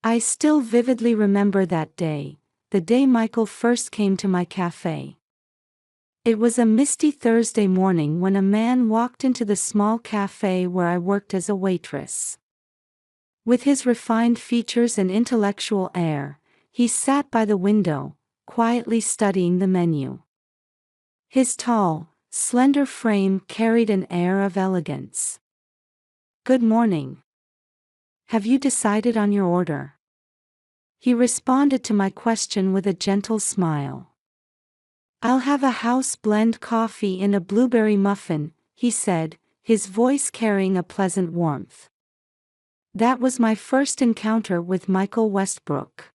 I still vividly remember that day, the day Michael first came to my cafe. It was a misty Thursday morning when a man walked into the small cafe where I worked as a waitress. With his refined features and intellectual air, he sat by the window, quietly studying the menu. His tall, slender frame carried an air of elegance. "Good morning. Have you decided on your order?" He responded to my question with a gentle smile. "I'll have a house blend coffee in a blueberry muffin," he said, his voice carrying a pleasant warmth. That was my first encounter with Michael Westbrook.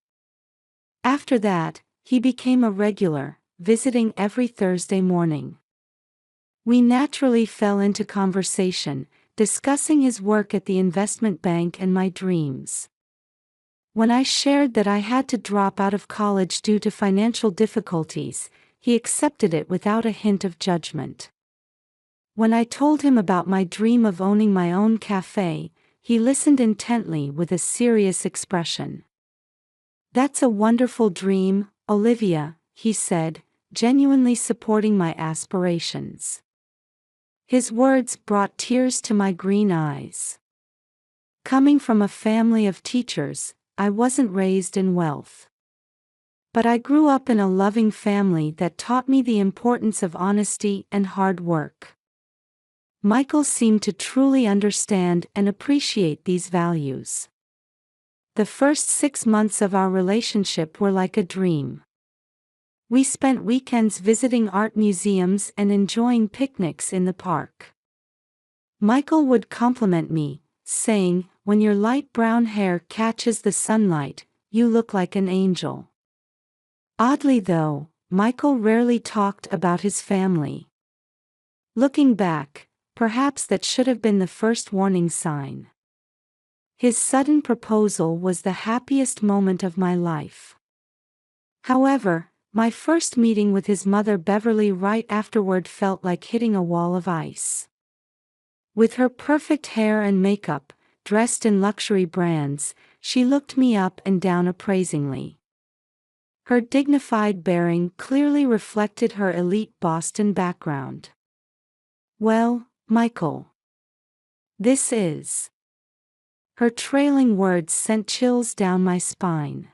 After that, he became a regular, visiting every Thursday morning. We naturally fell into conversation, discussing his work at the investment bank and my dreams. When I shared that I had to drop out of college due to financial difficulties, he accepted it without a hint of judgment. When I told him about my dream of owning my own cafe, he listened intently with a serious expression. "That's a wonderful dream, Olivia," he said, genuinely supporting my aspirations. His words brought tears to my green eyes. Coming from a family of teachers, I wasn't raised in wealth. But I grew up in a loving family that taught me the importance of honesty and hard work. Michael seemed to truly understand and appreciate these values. The first 6 months of our relationship were like a dream. We spent weekends visiting art museums and enjoying picnics in the park. Michael would compliment me, saying, "When your light brown hair catches the sunlight, you look like an angel." Oddly though, Michael rarely talked about his family. Looking back, perhaps that should have been the first warning sign. His sudden proposal was the happiest moment of my life. However, my first meeting with his mother Beverly right afterward felt like hitting a wall of ice. With her perfect hair and makeup, dressed in luxury brands, she looked me up and down appraisingly. Her dignified bearing clearly reflected her elite Boston background. "Well, Michael. This is..." Her trailing words sent chills down my spine.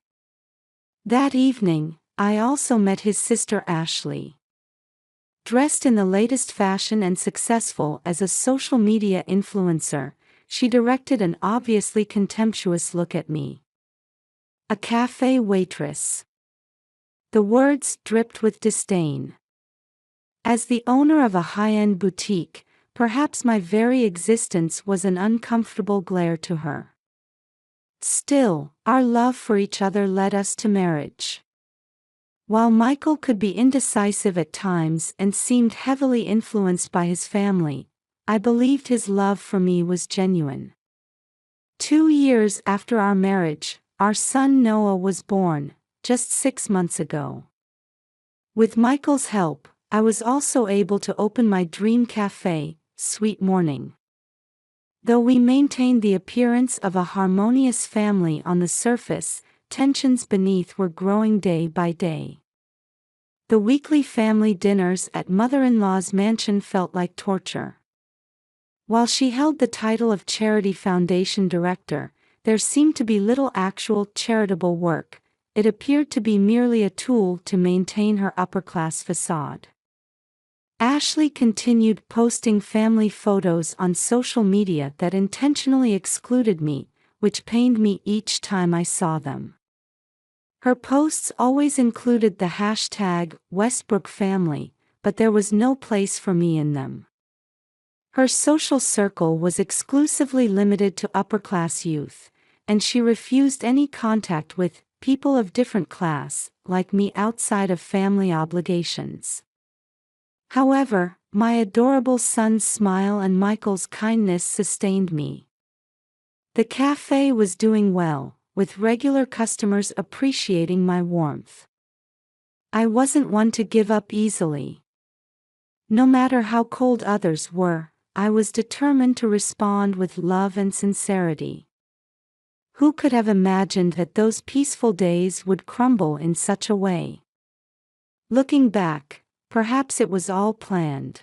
That evening, I also met his sister Ashley. Dressed in the latest fashion and successful as a social media influencer, she directed an obviously contemptuous look at me. "A cafe waitress." The words dripped with disdain. As the owner of a high-end boutique, perhaps my very existence was an uncomfortable glare to her. Still, our love for each other led us to marriage. While Michael could be indecisive at times and seemed heavily influenced by his family, I believed his love for me was genuine. 2 years after our marriage, our son Noah was born, just 6 months ago. With Michael's help, I was also able to open my dream cafe, Sweet Morning. Though we maintained the appearance of a harmonious family on the surface, tensions beneath were growing day by day. The weekly family dinners at mother-in-law's mansion felt like torture. While she held the title of Charity Foundation Director, there seemed to be little actual charitable work. It appeared to be merely a tool to maintain her upper-class facade. Ashley continued posting family photos on social media that intentionally excluded me, which pained me each time I saw them. Her posts always included the hashtag Westbrook family, but there was no place for me in them. Her social circle was exclusively limited to upper-class youth, and she refused any contact with people of different class, like me, outside of family obligations. However, my adorable son's smile and Michael's kindness sustained me. The cafe was doing well, with regular customers appreciating my warmth. I wasn't one to give up easily. No matter how cold others were, I was determined to respond with love and sincerity. Who could have imagined that those peaceful days would crumble in such a way? Looking back, perhaps it was all planned.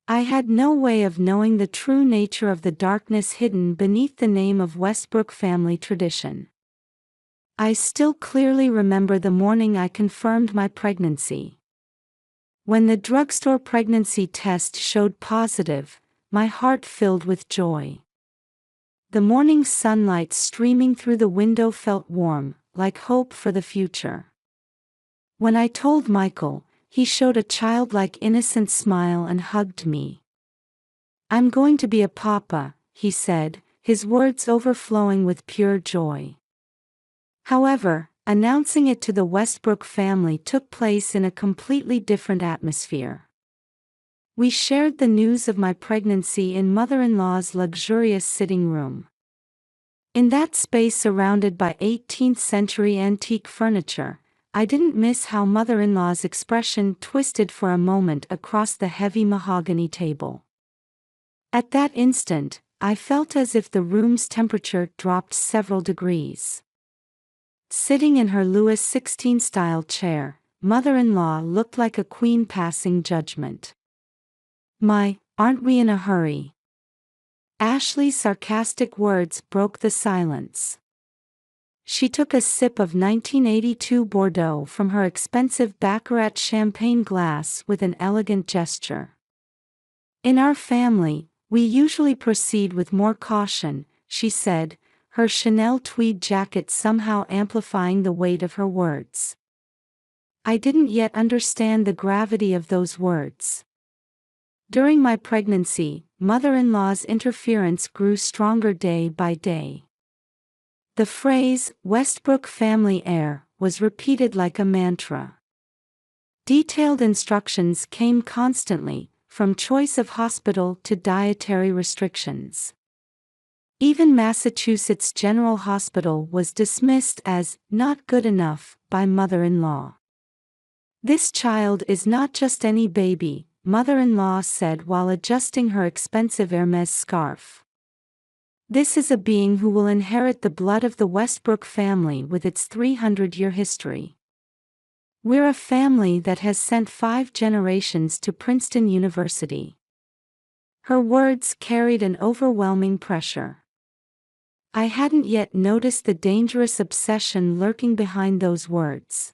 I had no way of knowing the true nature of the darkness hidden beneath the name of Westbrook family tradition. I still clearly remember the morning I confirmed my pregnancy. When the drugstore pregnancy test showed positive, my heart filled with joy. The morning sunlight streaming through the window felt warm, like hope for the future. When I told Michael, he showed a childlike innocent smile and hugged me. "I'm going to be a papa," he said, his words overflowing with pure joy. However, announcing it to the Westbrook family took place in a completely different atmosphere. We shared the news of my pregnancy in mother-in-law's luxurious sitting room. In that space surrounded by 18th-century antique furniture, I didn't miss how mother-in-law's expression twisted for a moment across the heavy mahogany table. At that instant, I felt as if the room's temperature dropped several degrees. Sitting in her Louis XVI-style chair, mother-in-law looked like a queen passing judgment. Aren't we in a hurry?" Ashley's sarcastic words broke the silence. She took a sip of 1982 Bordeaux from her expensive Baccarat champagne glass with an elegant gesture. "In our family, we usually proceed with more caution," she said, her Chanel tweed jacket somehow amplifying the weight of her words. I didn't yet understand the gravity of those words. During my pregnancy, mother-in-law's interference grew stronger day by day. The phrase, "Westbrook family heir," was repeated like a mantra. Detailed instructions came constantly, from choice of hospital to dietary restrictions. Even Massachusetts General Hospital was dismissed as "not good enough" by mother-in-law. "This child is not just any baby," mother-in-law said while adjusting her expensive Hermes scarf. "This is a being who will inherit the blood of the Westbrook family with its 300-year history. We're a family that has sent 5 generations to Princeton University." Her words carried an overwhelming pressure. I hadn't yet noticed the dangerous obsession lurking behind those words.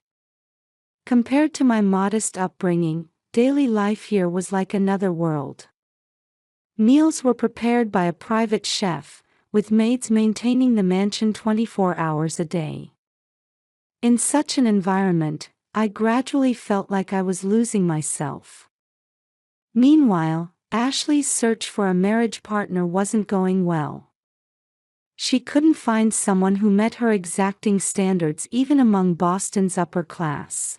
Compared to my modest upbringing, daily life here was like another world. Meals were prepared by a private chef, with maids maintaining the mansion 24 hours a day. In such an environment, I gradually felt like I was losing myself. Meanwhile, Ashley's search for a marriage partner wasn't going well. She couldn't find someone who met her exacting standards even among Boston's upper class.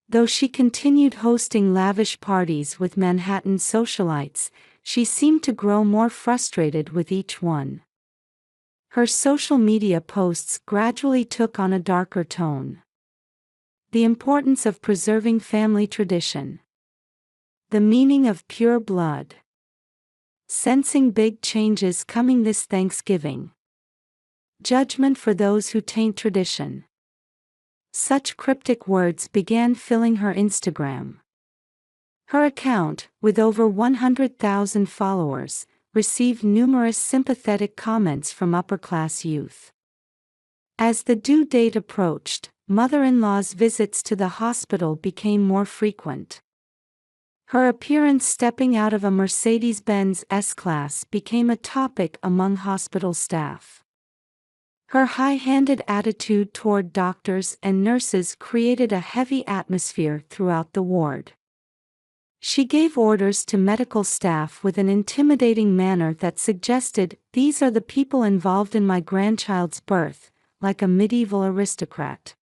Though she continued hosting lavish parties with Manhattan socialites, she seemed to grow more frustrated with each one. Her social media posts gradually took on a darker tone. The importance of preserving family tradition. The meaning of pure blood. Sensing big changes coming this Thanksgiving. Judgment for those who taint tradition. Such cryptic words began filling her Instagram. Her account, with over 100,000 followers, received numerous sympathetic comments from upper-class youth. As the due date approached, mother-in-law's visits to the hospital became more frequent. Her appearance stepping out of a Mercedes-Benz S-Class became a topic among hospital staff. Her high-handed attitude toward doctors and nurses created a heavy atmosphere throughout the ward. She gave orders to medical staff with an intimidating manner that suggested, "These are the people involved in my grandchild's birth," like a medieval aristocrat.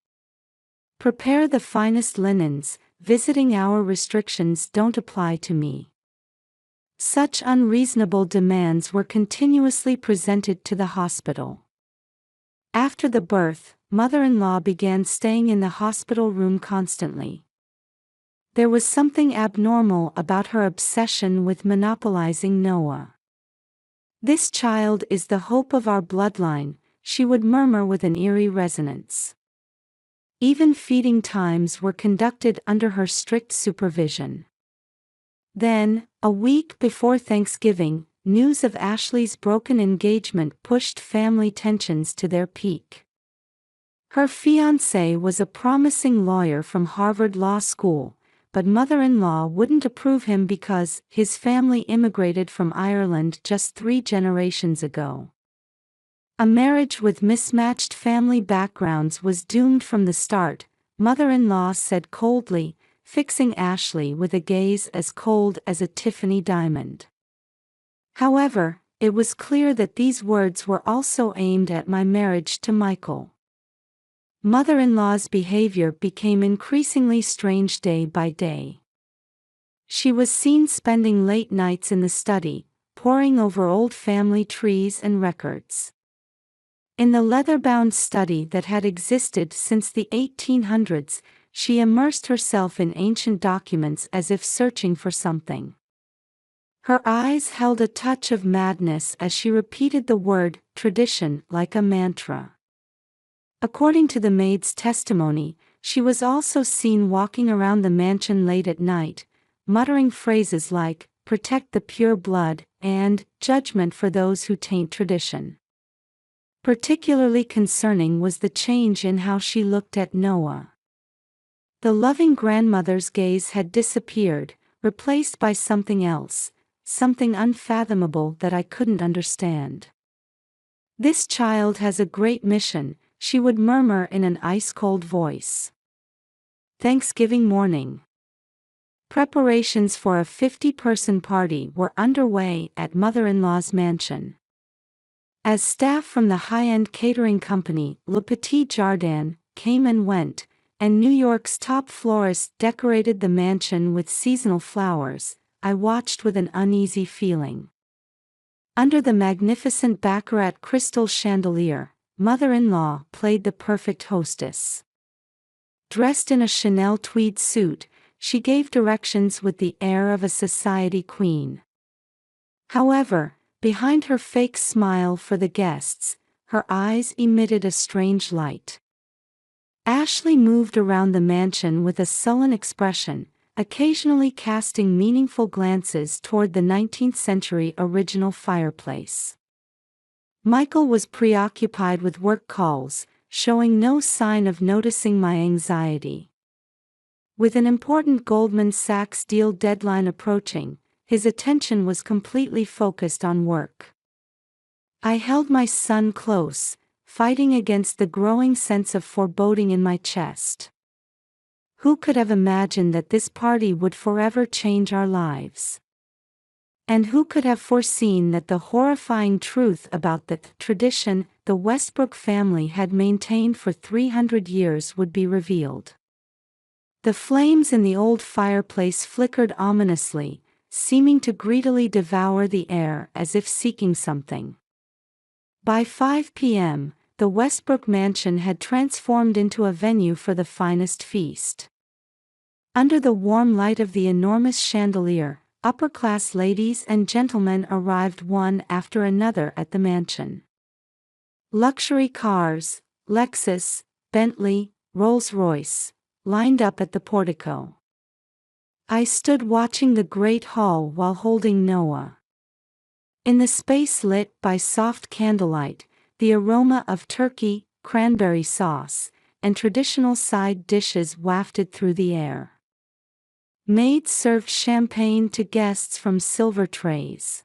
"Prepare the finest linens, visiting hour restrictions don't apply to me." Such unreasonable demands were continuously presented to the hospital. After the birth, mother-in-law began staying in the hospital room constantly. There was something abnormal about her obsession with monopolizing Noah. "This child is the hope of our bloodline," she would murmur with an eerie resonance. Even feeding times were conducted under her strict supervision. Then, a week before Thanksgiving, news of Ashley's broken engagement pushed family tensions to their peak. Her fiancé was a promising lawyer from Harvard Law School, but mother-in-law wouldn't approve him because his family immigrated from Ireland just 3 generations ago. A marriage with mismatched family backgrounds was doomed from the start, mother-in-law said coldly, fixing Ashley with a gaze as cold as a Tiffany diamond. However, it was clear that these words were also aimed at my marriage to Michael. Mother-in-law's behavior became increasingly strange day by day. She was seen spending late nights in the study, poring over old family trees and records. In the leather-bound study that had existed since the 1800s, she immersed herself in ancient documents as if searching for something. Her eyes held a touch of madness as she repeated the word tradition like a mantra. According to the maid's testimony, she was also seen walking around the mansion late at night, muttering phrases like, "protect the pure blood," and "judgment for those who taint tradition." Particularly concerning was the change in how she looked at Noah. The loving grandmother's gaze had disappeared, replaced by something else, something unfathomable that I couldn't understand. "This child has a great mission," she would murmur in an ice-cold voice. Thanksgiving morning. Preparations for a 50-person party were underway at mother-in-law's mansion. As staff from the high-end catering company Le Petit Jardin came and went, and New York's top florists decorated the mansion with seasonal flowers, I watched with an uneasy feeling. Under the magnificent baccarat crystal chandelier, mother-in-law played the perfect hostess. Dressed in a Chanel tweed suit, she gave directions with the air of a society queen. However, behind her fake smile for the guests, her eyes emitted a strange light. Ashley moved around the mansion with a sullen expression, occasionally casting meaningful glances toward the 19th-century original fireplace. Michael was preoccupied with work calls, showing no sign of noticing my anxiety. With an important Goldman Sachs deal deadline approaching, his attention was completely focused on work. I held my son close, fighting against the growing sense of foreboding in my chest. Who could have imagined that this party would forever change our lives? And who could have foreseen that the horrifying truth about the tradition the Westbrook family had maintained for 300 years would be revealed? The flames in the old fireplace flickered ominously, seeming to greedily devour the air as if seeking something. By 5 p.m., the Westbrook mansion had transformed into a venue for the finest feast. Under the warm light of the enormous chandelier, upper-class ladies and gentlemen arrived one after another at the mansion. Luxury cars, Lexus, Bentley, Rolls-Royce, lined up at the portico. I stood watching the great hall while holding Noah. In the space lit by soft candlelight, the aroma of turkey, cranberry sauce, and traditional side dishes wafted through the air. Maids served champagne to guests from silver trays.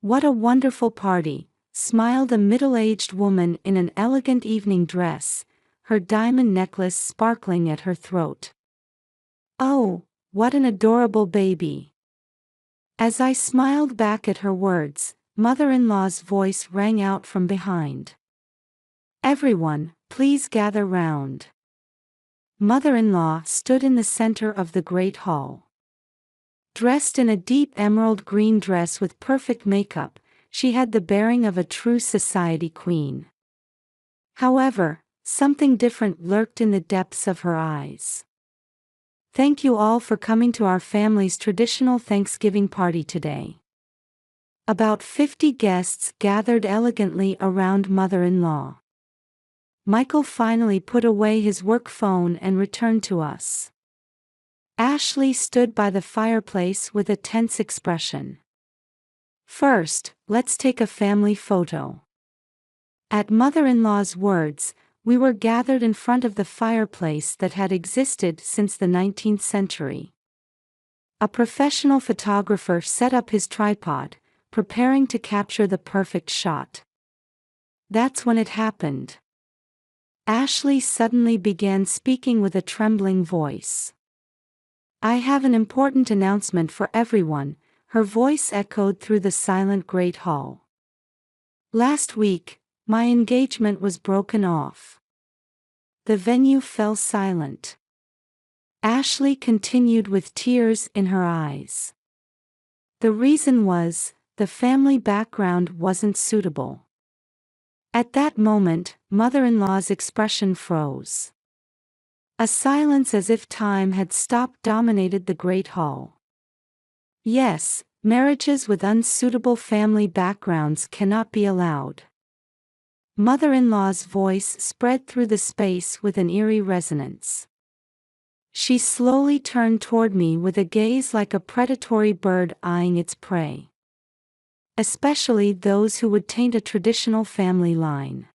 "What a wonderful party," smiled a middle-aged woman in an elegant evening dress, her diamond necklace sparkling at her throat. "Oh, what an adorable baby." As I smiled back at her words, mother-in-law's voice rang out from behind. "Everyone, please gather round." Mother-in-law stood in the center of the great hall. Dressed in a deep emerald green dress with perfect makeup, she had the bearing of a true society queen. However, something different lurked in the depths of her eyes. "Thank you all for coming to our family's traditional Thanksgiving party today. About 50 guests gathered elegantly around mother-in-law. Michael finally put away his work phone and returned to us. Ashley stood by the fireplace with a tense expression. "First, let's take a family photo." At mother-in-law's words, we were gathered in front of the fireplace that had existed since the 19th century. A professional photographer set up his tripod, preparing to capture the perfect shot. That's when it happened. Ashley suddenly began speaking with a trembling voice. "I have an important announcement for everyone," her voice echoed through the silent great hall. "Last week, my engagement was broken off." The venue fell silent. Ashley continued with tears in her eyes. The reason was, the family background wasn't suitable. At that moment, mother-in-law's expression froze. A silence as if time had stopped dominated the great hall. "Yes, marriages with unsuitable family backgrounds cannot be allowed." Mother-in-law's voice spread through the space with an eerie resonance. She slowly turned toward me with a gaze like a predatory bird eyeing its prey. "Especially those who would taint a traditional family line."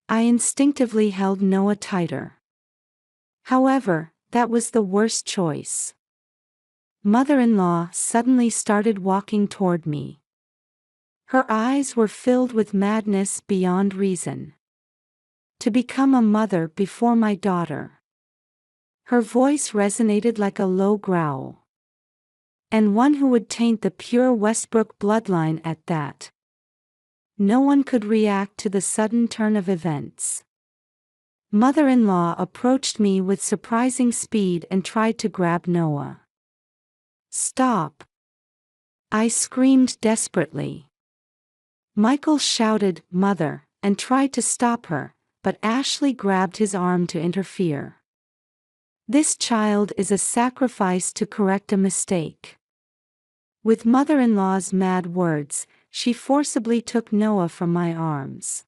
I instinctively held Noah tighter. However, that was the worst choice. Mother-in-law suddenly started walking toward me. Her eyes were filled with madness beyond reason. To become a mother before my daughter. Her voice resonated like a low growl. And one who would taint the pure Westbrook bloodline at that. No one could react to the sudden turn of events. Mother-in-law approached me with surprising speed and tried to grab Noah. "Stop!" I screamed desperately. Michael shouted, "Mother," and tried to stop her, but Ashley grabbed his arm to interfere. "This child is a sacrifice to correct a mistake." With mother-in-law's mad words, she forcibly took Noah from my arms.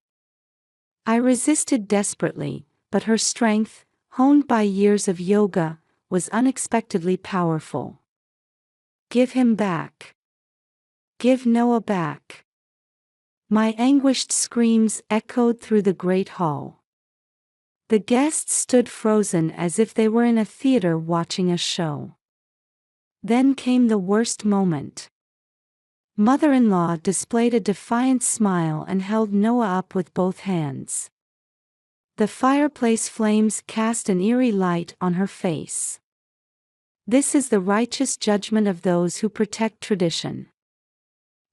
I resisted desperately, but her strength, honed by years of yoga, was unexpectedly powerful. "Give him back. Give Noah back." My anguished screams echoed through the great hall. The guests stood frozen as if they were in a theater watching a show. Then came the worst moment. Mother-in-law displayed a defiant smile and held Noah up with both hands. The fireplace flames cast an eerie light on her face. "This is the righteous judgment of those who protect tradition."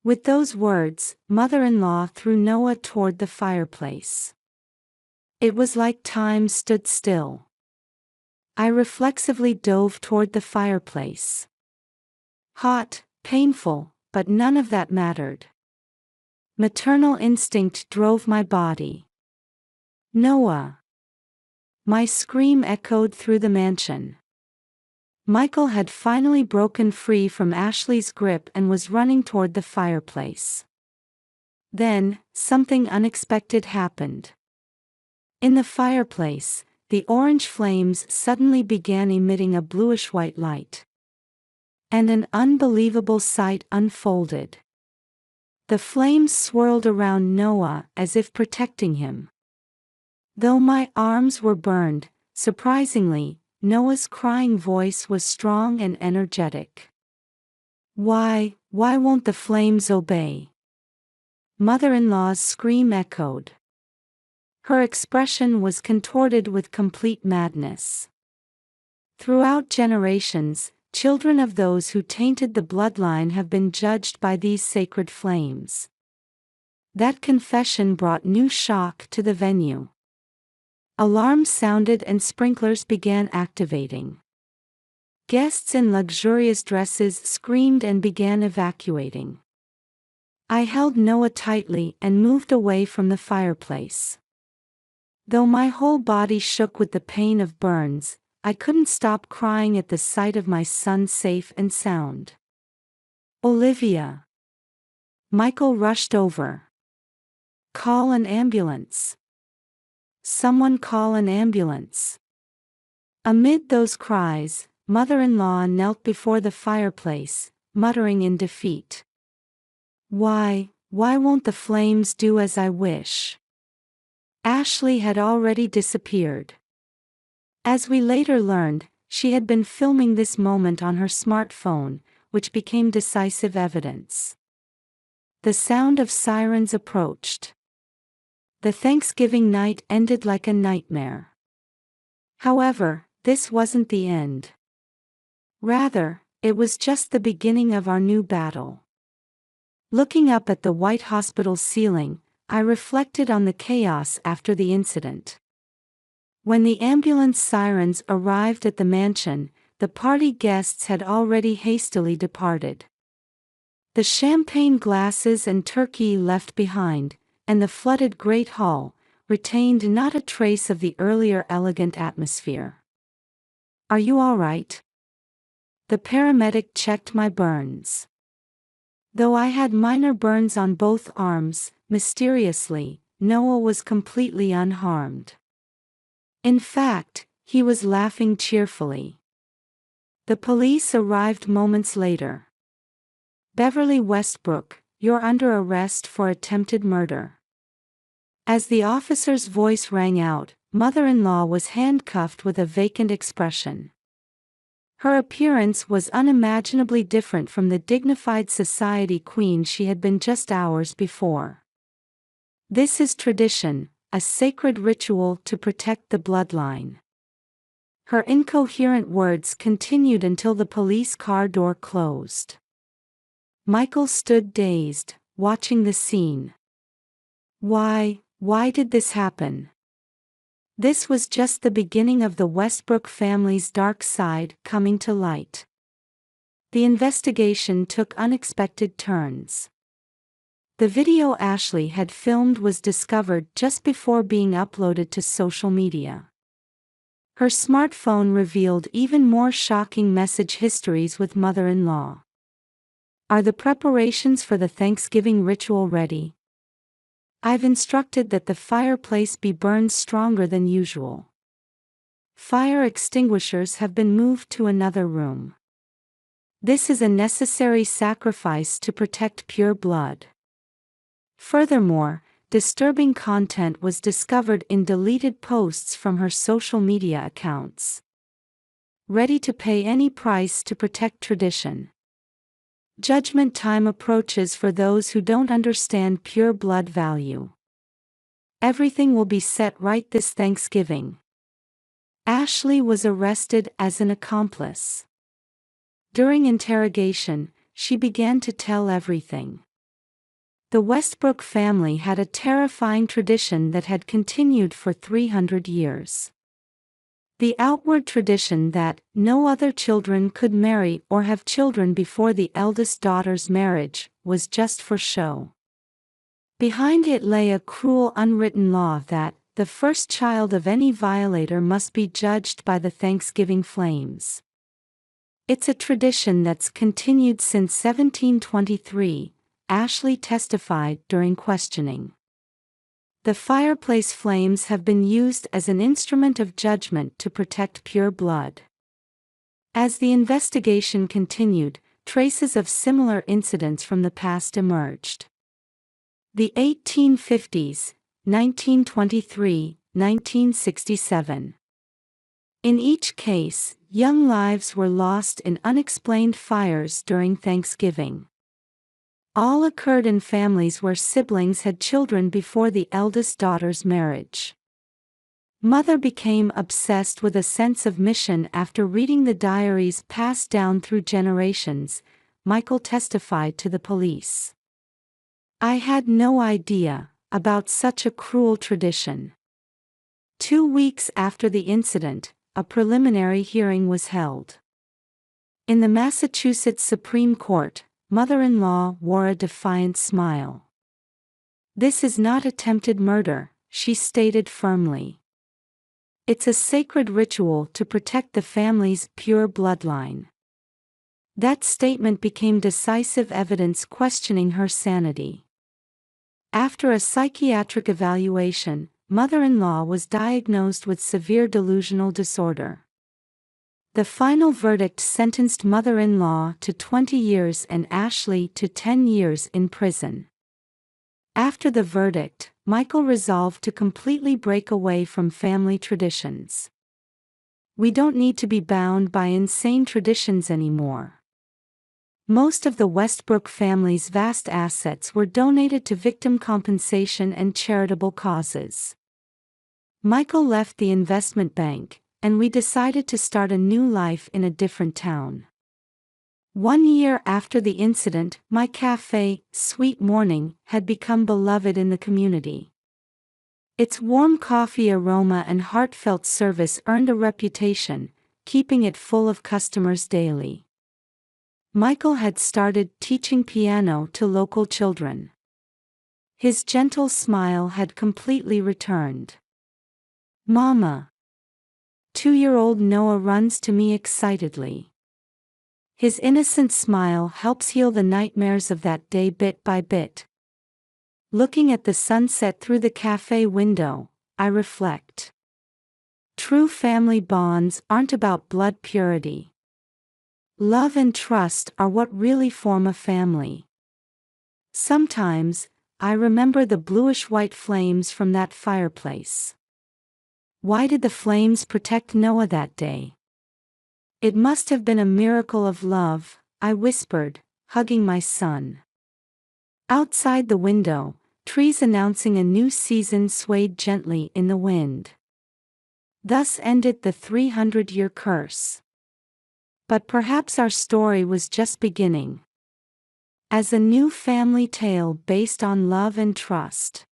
With those words, mother-in-law threw Noah toward the fireplace. It was like time stood still. I reflexively dove toward the fireplace. Hot, painful, but none of that mattered. Maternal instinct drove my body. "Noah!" My scream echoed through the mansion. Michael had finally broken free from Ashley's grip and was running toward the fireplace. Then, something unexpected happened. In the fireplace, the orange flames suddenly began emitting a bluish-white light. And an unbelievable sight unfolded. The flames swirled around Noah as if protecting him. Though my arms were burned, surprisingly, Noah's crying voice was strong and energetic. Why won't the flames obey?" Mother-in-law's scream echoed. Her expression was contorted with complete madness. "Throughout generations, children of those who tainted the bloodline have been judged by these sacred flames." That confession brought new shock to the venue. Alarms sounded and sprinklers began activating. Guests in luxurious dresses screamed and began evacuating. I held Noah tightly and moved away from the fireplace. Though my whole body shook with the pain of burns, I couldn't stop crying at the sight of my son safe and sound. "Olivia!" Michael rushed over. "Call an ambulance. Someone call an ambulance." Amid those cries, mother-in-law knelt before the fireplace, muttering in defeat. Why won't the flames do as I wish?" Ashley had already disappeared. As we later learned, she had been filming this moment on her smartphone, which became decisive evidence. The sound of sirens approached. The Thanksgiving night ended like a nightmare. However, this wasn't the end. Rather, it was just the beginning of our new battle. Looking up at the White Hospital's ceiling, I reflected on the chaos after the incident. When the ambulance sirens arrived at the mansion, the party guests had already hastily departed. The champagne glasses and turkey left behind, and the flooded Great Hall, retained not a trace of the earlier elegant atmosphere. "Are you all right?" The paramedic checked my burns. Though I had minor burns on both arms, mysteriously, Noah was completely unharmed. In fact, he was laughing cheerfully. The police arrived moments later. "Beverly Westbrook, you're under arrest for attempted murder." As the officer's voice rang out, mother-in-law was handcuffed with a vacant expression. Her appearance was unimaginably different from the dignified society queen she had been just hours before. "This is tradition, a sacred ritual to protect the bloodline." Her incoherent words continued until the police car door closed. Michael stood dazed, watching the scene. Why did this happen? This was just the beginning of the Westbrook family's dark side coming to light. The investigation took unexpected turns. The video Ashley had filmed was discovered just before being uploaded to social media. Her smartphone revealed even more shocking message histories with mother-in-law. "Are the preparations for the Thanksgiving ritual ready? I've instructed that the fireplace be burned stronger than usual. Fire extinguishers have been moved to another room. This is a necessary sacrifice to protect pure blood." Furthermore, disturbing content was discovered in deleted posts from her social media accounts. "Ready to pay any price to protect tradition. Judgment time approaches for those who don't understand pure blood value. Everything will be set right this Thanksgiving." Ashley was arrested as an accomplice. During interrogation, she began to tell everything. The Westbrook family had a terrifying tradition that had continued for 300 years. The outward tradition that no other children could marry or have children before the eldest daughter's marriage was just for show. Behind it lay a cruel unwritten law that the first child of any violator must be judged by the Thanksgiving flames. It's a tradition that's continued since 1723, Ashley testified during questioning. "The fireplace flames have been used as an instrument of judgment to protect pure blood." As the investigation continued, traces of similar incidents from the past emerged. The 1850s, 1923, 1967. In each case, young lives were lost in unexplained fires during Thanksgiving. All occurred in families where siblings had children before the eldest daughter's marriage. Mother became obsessed with a sense of mission after reading the diaries passed down through generations, Michael testified to the police. "I had no idea about such a cruel tradition." 2 weeks after the incident, a preliminary hearing was held. In the Massachusetts Supreme Court, mother-in-law wore a defiant smile. "This is not attempted murder," she stated firmly. "It's a sacred ritual to protect the family's pure bloodline." That statement became decisive evidence questioning her sanity. After a psychiatric evaluation, mother-in-law was diagnosed with severe delusional disorder. The final verdict sentenced mother-in-law to 20 years and Ashley to 10 years in prison. After the verdict, Michael resolved to completely break away from family traditions. We don't need to be bound by insane traditions anymore. Most of the Westbrook family's vast assets were donated to victim compensation and charitable causes. Michael left the investment bank, and we decided to start a new life in a different town. 1 year after the incident, my cafe, Sweet Morning, had become beloved in the community. Its warm coffee aroma and heartfelt service earned a reputation, keeping it full of customers daily. Michael had started teaching piano to local children. His gentle smile had completely returned. "Mama!" 2-year-old Noah runs to me excitedly. His innocent smile helps heal the nightmares of that day bit by bit. Looking at the sunset through the cafe window, I reflect. True family bonds aren't about blood purity. Love and trust are what really form a family. Sometimes, I remember the bluish-white flames from that fireplace. Why did the flames protect Noah that day? It must have been a miracle of love, I whispered, hugging my son. Outside the window, trees announcing a new season swayed gently in the wind. Thus ended the 300-year curse. But perhaps our story was just beginning. As a new family tale based on love and trust.